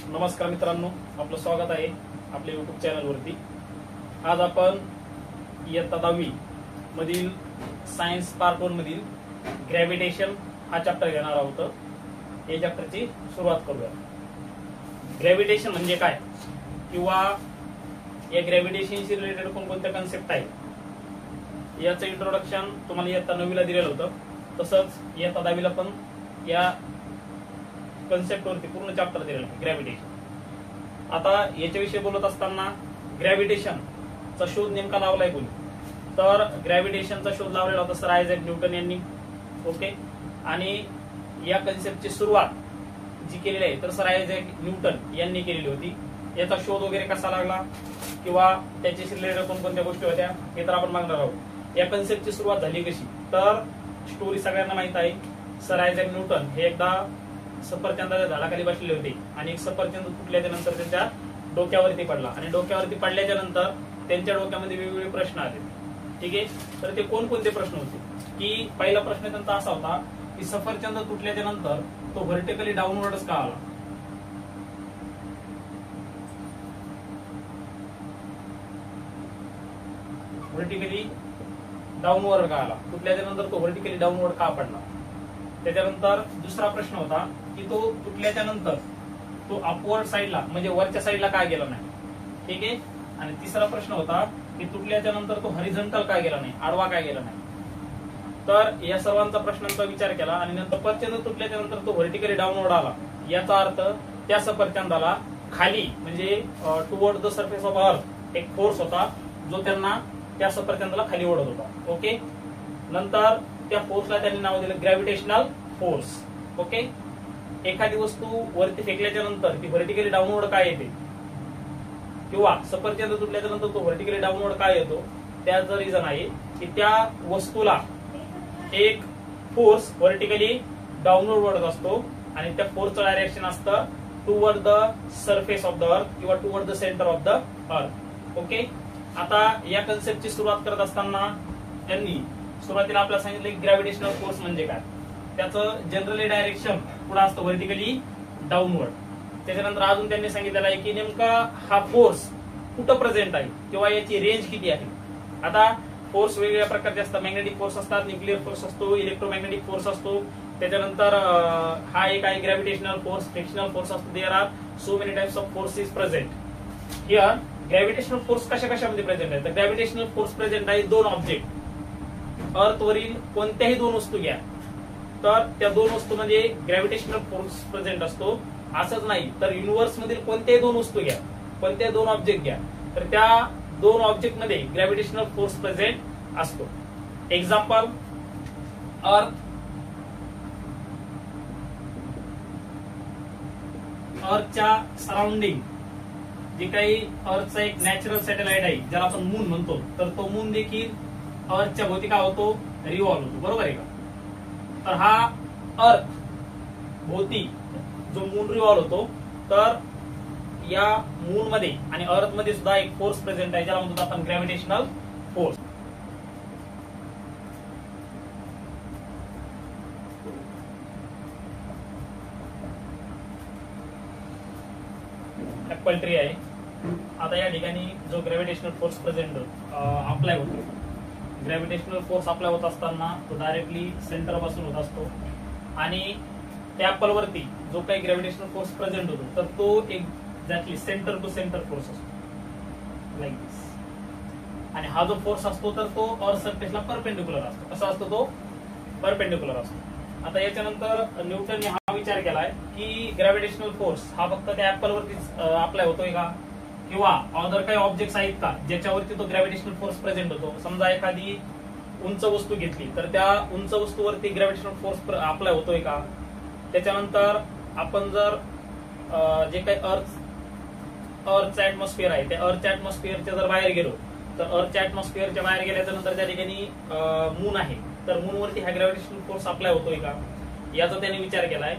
नमस्कार मित्रांनो, आपलं स्वागत आहे आपल्या YouTube चॅनलवरती। आज आपण इयत्ता 10वी मधील सायन्स पार्ट 1 मधील ग्रॅव्हिटेशन हा चॅप्टर घेणार आहोत। या चॅप्टरची सुरुवात करूया। ग्रॅव्हिटेशन म्हणजे काय किंवा या ग्रॅव्हिटेशनशी रिलेटेड कोणकोणत्या कन्सेप्ट आहेत याचं इंट्रोडक्शन तुम्हाला इयत्ता 9वीला दिलेलं होतं। तसंच इयत्ता 10वीला पण या कन्सेप्ट वरती पूर्ण चॅप्टर दिलेलं आहे ग्रॅव्हिटेशन। आता याच्याविषयी बोलत असताना ग्रॅव्हिटेशनचा शोध नेमका लावलाय कोणी, तर ग्रॅव्हिटेशनचा शोध लावलेला होता सर आयझॅक न्यूटन यांनी। ओके, आणि या कन्सेप्टची सुरुवात जी केलेली आहे तर सर आयझॅक न्यूटन यांनी केलेली होती। याचा शोध वगैरे कसा लागला किंवा त्याच्याशी रिलेटेड कोणकोणत्या गोष्टी होत्या हे तर आपण बघणार आहोत। या कन्सेप्टची सुरुवात झाली कशी, तर स्टोरी सगळ्यांना माहित आहे। सर आयझॅक न्यूटन हे एकदा सफरचंदाच्या झाडाखाली बसलेले होते आणि एक सफरचंद तुटल्याच्या नंतर त्यांच्या डोक्यावरती पडला आणि डोक्यावरती पडल्याच्या नंतर त्यांच्या डोक्यामध्ये वेगवेगळे प्रश्न आले। ठीक आहे, तर ते कोणकोणते प्रश्न होते की पहिला प्रश्न त्यांचा असा होता की सफरचंद तुटल्याच्या नंतर तो व्हर्टिकली डाऊनवर्डच का आला। व्हर्टिकली डाऊनवर्ड का आला, तुटल्याच्या नंतर तो व्हर्टिकली डाऊनवर्ड का पडला। त्याच्यानंतर दुसरा प्रश्न होता की तो तुटल्याच्या नंतर तो अपवर्ड साईडला म्हणजे वरच्या साईडला का गेला नाही। ठीक आहे, आणि तिसरा प्रश्न होता की तुटल्याच्या नंतर तो हॉरिझॉन्टल का गेला नाही, आडवा का गेला नाही। तर या सर्वांचा प्रश्नांचा विचार केला आणि नंतर सफरचंद तुटल्याच्या नंतर तो व्हर्टिकली डाऊनवर्ड आला। याचा अर्थ त्या सफरचंदाला खाली म्हणजे toward the surface of earth एक फोर्स होता जो त्यांना त्या सफरचंदाला खाली ओढत होता। ओके, नंतर त्या फोर्सला त्यांनी नाव दिलं ग्रॅव्हिटेशनल फोर्स। ओके, एखादी वस्तू वरती फेकल्याच्या नंतर ती व्हर्टिकली डाऊनवर्ड काय येते किंवा सफरचंद तुटल्याच्या नंतर तो व्हर्टिकली डाऊनवर्ड काय येतो, त्याचं रिझन आहे की त्या वस्तूला एक फोर्स व्हर्टिकली डाऊनवर्ड ओढत असतो आणि त्या फोर्सचं डायरेक्शन असतं toward the surface of the earth किंवा toward the centre of the earth. Okay, आता या कन्सेप्टची सुरुवात करत असताना त्यांनी सुरुवातीला आपल्याला सांगितलं की ग्रॅव्हिटेशनल फोर्स म्हणजे काय, त्याचं जनरली डायरेक्शन पुढे असतं व्हर्टिकली डाऊनवर्ड। त्याच्यानंतर अजून त्यांनी सांगितलेलं आहे की नेमका हा फोर्स कुठं प्रेझेंट आहे किंवा याची रेंज किती आहे। आता फोर्स वेगवेगळ्या प्रकारचे असतात, मॅग्नेटिक फोर्स असतात, न्यूक्लिअर फोर्स असतो, इलेक्ट्रोमॅग्नेटिक फोर्स असतो। त्याच्यानंतर हा एक आहे ग्रॅव्हिटेशनल फोर्स, फ्रिक्शनल फोर्स असतो। There are so many types of forces present here. Gravitational force कशा कशामध्ये प्रेझेंट आहे, तर ग्रॅव्हिटेशनल फोर्स प्रेझेंट आहे दोन ऑब्जेक्ट, अर्थवरील कोणत्याही दोन वस्तू घ्या तर त्या दोन वस्तूमध्ये ग्रॅव्हिटेशनल फोर्स प्रेझेंट असतो। असंच नाही तर युनिव्हर्स मधील कोणत्याही दोन वस्तू घ्या, कोणत्याही दोन ऑब्जेक्ट घ्या तर त्या दोन ऑब्जेक्ट मध्ये ग्रॅव्हिटेशनल फोर्स प्रेझेंट असतो। एक्झाम्पल, अर्थच्या सराउंडिंग जे काही अर्थचा एक नॅचरल सॅटेलाइट आहे ज्याला आपण मून म्हणतो, तर तो मून देखील अर्थच्या भोवती काय होतो, रिव्हॉल्व होतो, बरोबर आहे का। तर हा अर्थ भोवती जो मून रिव्हॉल्व होतो तर या मून मध्ये आणि अर्थ मध्ये सुद्धा एक फोर्स प्रेझेंट आहे ज्याला म्हणतो आपण ग्रॅव्हिटेशनल फोर्स। ऍपल ट्री आहे। आता या ठिकाणी जो ग्रॅव्हिटेशनल फोर्स प्रेझेंट अप्लाय होतो, ग्रॅव्हिटेशनल फोर्स अप्लाय होत असताना तो डायरेक्टली सेंटर पासून होत असतो आणि त्या ऍपल वरती जो काही ग्रॅव्हिटेशनल फोर्स प्रेझेंट होतो तर तो exactly centre to centre force असतो लाईक दिस। आणि हा जो फोर्स असतो तर तो अर्थ सरफेसला परपेंडिक्युलर असतो। कसा असतो तो, परपेंडिक्युलर असतो। आता याच्यानंतर न्यूटनने हा विचार केलाय की ग्रॅव्हिटेशनल फोर्स हा फक्त त्या ऍपल वरतीच अप्लाय होतोय का किंवा अदर काही ऑब्जेक्ट्स आहेत का ज्याच्यावरती तो ग्रॅव्हिटेशनल फोर्स प्रेझेंट होतो। समजा एखादी उंच वस्तू घेतली तर त्या उंच वस्तूवरती ग्रॅव्हिटेशनल फोर्स अप्लाय होतोय का। त्याच्यानंतर आपण जर जे काही अर्थचं ऍटमॉस्फिअर आहे त्या अर्थच्या ऍटमॉस्फिअरच्या जर बाहेर गेलो तर अर्थच्या ऍटमॉस्फिअरच्या बाहेर गेल्याच्या नंतर त्या ठिकाणी मून आहे तर मूनवरती हा ग्रॅव्हिटेशनल फोर्स अप्लाय होतोय का, याचा त्याने विचार केलाय।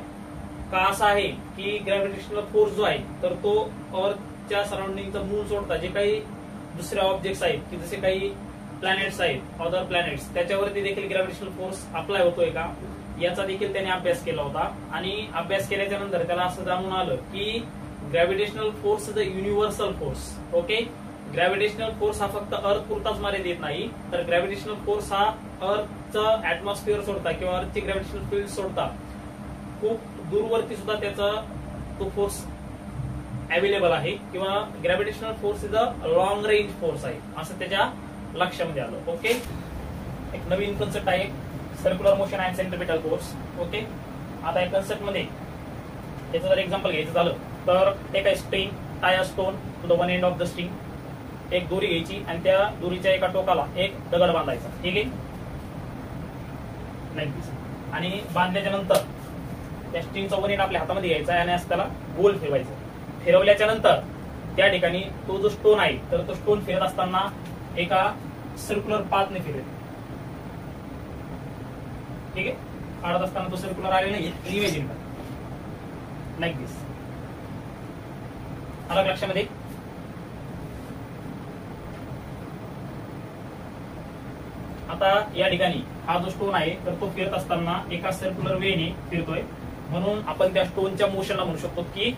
का असा आहे की ग्रॅव्हिटेशनल फोर्स जो आहे तर तो अर्थच्या सराउंडिंगचा मून सोडता जे काही दुसरे ऑब्जेक्ट्स आहेत की जसे काही प्लॅनेट्स आहेत, अदर प्लॅनेट्स, त्याच्यावरती देखील ग्रॅव्हिटेशनल फोर्स अप्लाय होतोय का याचा देखील त्याने अभ्यास केला होता। आणि अभ्यास केल्याच्या नंतर त्याला असं जाणून आलं की gravitational force is a universal force. Okay, gravitational force हा फक्त अर्थ पुरताच मर्यादित येत नाही, तर ग्रॅव्हिटेशनल फोर्स हा अर्थचं ऍटमॉस्फिअर सोडता किंवा अर्थची ग्रॅव्हिटेशनल फील्ड सोडता खूप दूरवरती सुद्धा त्याचा तो फोर्स अवेलेबल आहे, किंवा gravitational force is a long range force आहे असं त्याच्या लक्षामध्ये आलं. ओके, एक नवीन कन्सेप्ट आहे circular motion and centripetal force. Okay, आता या कन्सेप्ट मध्ये त्याचं जर एक्झाम्पल घ्यायचं झालं तर एक आहे string, tie a stone to the one end of the string. एक दोरी घ्यायची आणि त्या दोरीच्या एका टोकाला एक दगड बांधायचा. ठीक आहे, आणि बांधल्याच्या नंतर त्या स्ट्रिंगचा वन एंड आपल्या हातामध्ये घ्यायचा आणि असं त्याला गोल फिरवायचं. फिरवल्याच्या नंतर त्या ठिकाणी तो जो स्टोन आहे तर तो स्टोन फिरत असताना एका सर्क्युलर पाथने फिरेल. ठीक आहे, काढत असताना तो सर्क्युलर आलेला नाही, इमेजिन करा लाईक दिस. आलं लक्षामध्ये? आता या ठिकाणी हा जो स्टोन आहे तर तो फिरत असताना एका सर्क्युलर वेने फिरतोय, म्हणून आपण त्या स्टोनच्या मोशनला म्हणू शकतो की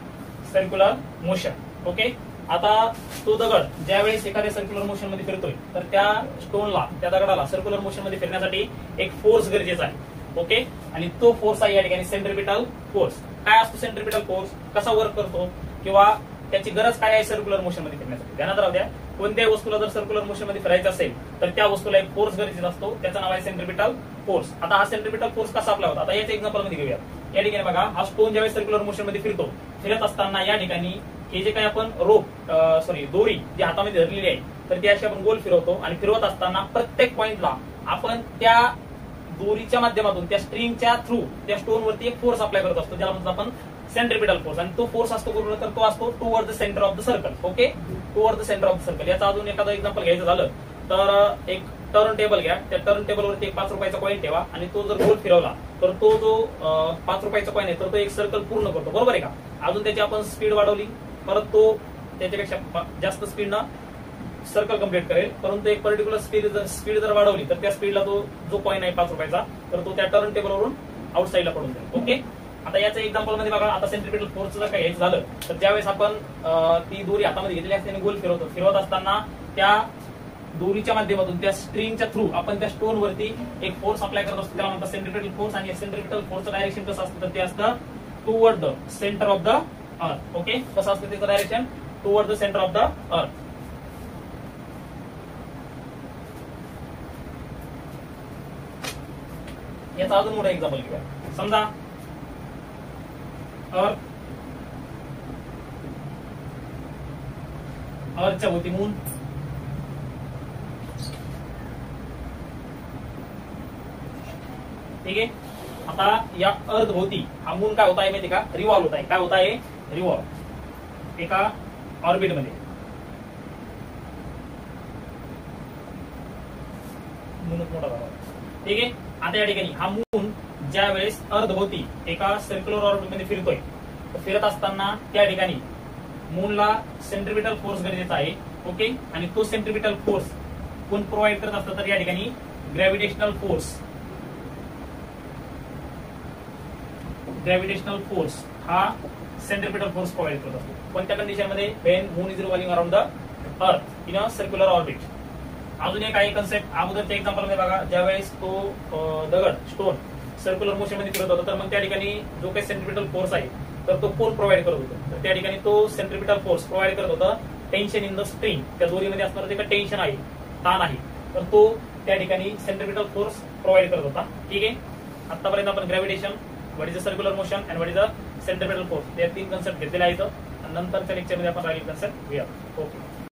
सर्क्युलर मोशन. ओके, आता तो दगड ज्यावेळेस एखाद्या सर्क्युलर मोशन मध्ये फिरतोय तर त्या स्टोनला, त्या दगडाला सर्क्युलर मोशन मध्ये फिरण्यासाठी एक फोर्स गरजेचा आहे. ओके, आणि तो फोर्स आहे या ठिकाणी सेंट्रिपिटल फोर्स. काय असतो सेंट्रिपिटल फोर्स, कसा वर्क करतो, किंवा त्याची गरज काय आहे सर्क्युलर मोशन मध्ये फिरण्यासाठी? ध्यानात राहू द्या, कोणत्याही वस्तूला जर सर्क्युलर मोशन मध्ये फिरायचं असेल तर त्या वस्तूला एक फोर्स गरजेचा असतो, त्याचं नाव आहे सेंट्रिपिटल फोर्स. आता हा सेंट्रिपिटल फोर्स कसा अप्लाय होता आता याच्या एक्झाम्पल मध्ये घेऊया. या ठिकाणी बघा, हा स्टोन ज्यावेळेस सर्क्युलर मोशन मध्ये फिरत असताना या ठिकाणी हे जे काही आपण दोरी जी हातामध्ये धरलेली आहे तर ती अशी आपण गोल फिरवतो, आणि फिरवत असताना प्रत्येक पॉइंटला आपण त्या दोरीच्या माध्यमातून त्या स्ट्रिंगच्या थ्रू त्या स्टोन वरती एक फोर्स अप्लाय करत असतो, ज्याला म्हणतो आपण सेंट्रिपिटल फोर्स. आणि तो फोर्स असतो कुठला तर तो असतो toward the centre of the circle. Okay, toward the centre of the circle. याचा अजून एखादं एक्झाम्पल घ्यायचं झालं तर एक टर्न टेबल घ्या. त्या टर्न टेबल वरती एक 5 रुपयाचा कॉईन ठेवा, आणि तो जर गोल फिरवला तर तो जो 5 रुपयाचा कॉईन आहे तर तो एक सर्कल पूर्ण करतो, बरोबर आहे का? अजून त्याची आपण स्पीड वाढवली परत तो त्याच्यापेक्षा जास्त स्पीडनं सर्कल कंप्लीट करेल, परंतु एक पर्टिक्युलर स्पीड जर वाढवली तर त्या स्पीडला तो जो कॉईन आहे 5 रुपयाचा तर तो त्या टर्न टेबलवरून आउटसाईडला पडून जाईल. ओके, आता याच्या एक्झाम्पल मध्ये बघा, आता सेंट्रिपिटल फोर्स जर काही घ्यायचं झालं तर ज्यावेळेस आपण ती दोरी हातामध्ये घेतलेली असते आणि गोल फिरवतो, फिरवत असताना त्या दोरीच्या माध्यमातून त्या स्ट्रिंगच्या थ्रू आपण त्या स्टोन वरती एक फोर्स अप्लाय करत असतो, त्याला म्हणतात सेंट्रिपिटल फोर्स. आणि सेंट्रिपिटल फोर्सचं डायरेक्शन कसं असतं तर ते असतं toward the centre of the earth. Okay, कसं असतं त्याचं direction? Toward the centre of the अर्थ. याचा अजून मोठा एक्झाम्पल घेऊया. समजा अर्थच्या भोवती मून, ठीक आहे. आता या अर्थ भोवती हा मून काय होता आहे माहिती का? रिव्हॉल्व होत आहे. काय होत आहे? रिव्हॉल्व एका ऑर्बिट मध्ये. मूनच मोठा झाला, ठीक आहे. आता या ठिकाणी हा मून ज्या वेळेस अर्थ भोवती एका सर्क्युलर ऑर्बिट मध्ये फिरतोय, फिरत असताना त्या ठिकाणी मूनला सेंट्रिपिटल फोर्स गरजेचा आहे. ओके, आणि तो सेंट्रिपिटल फोर्स कोण प्रोव्हाइड करत असतं तर या ठिकाणी ग्रॅव्हिटेशनल फोर्स. ग्रॅव्हिटेशनल फोर्स हा सेंट्रिपिटल फोर्स प्रोव्हाइड करत असतो. कोणत्या कंडिशन मध्ये? When moon is revolving around the earth in a circular orbit. अजून एक आहे कन्सेप्ट अगोदरच्या एक्झाम्पल मध्ये बघा, ज्यावेळेस तो दगड स्टोन सर्क्युलर मोशन मध्ये फिरत होता तर मग त्या ठिकाणी जो काही सेंट्रिपिटल फोर्स आहे तर तो कोण प्रोव्हाइड करत होता तर त्या ठिकाणी तो सेंट्रिपिटल फोर्स प्रोव्हाइड करत होता टेन्शन इन द स्ट्रिंग. त्या दोरीमध्ये असणारं जे काही टेन्शन आहे, ताण आहे, तर तो त्या ठिकाणी सेंट्रिपिटल फोर्स प्रोव्हाइड करत होता. ठीक आहे. आतापर्यंत आपण gravitation, what is the circular motion and what is the centripetal force, या 3 कन्सेप्ट घेतलेले आहेत. नंतरच्या लेक्चरमध्ये आपण राहिलेले कन्सेप्ट घेऊया. ओके.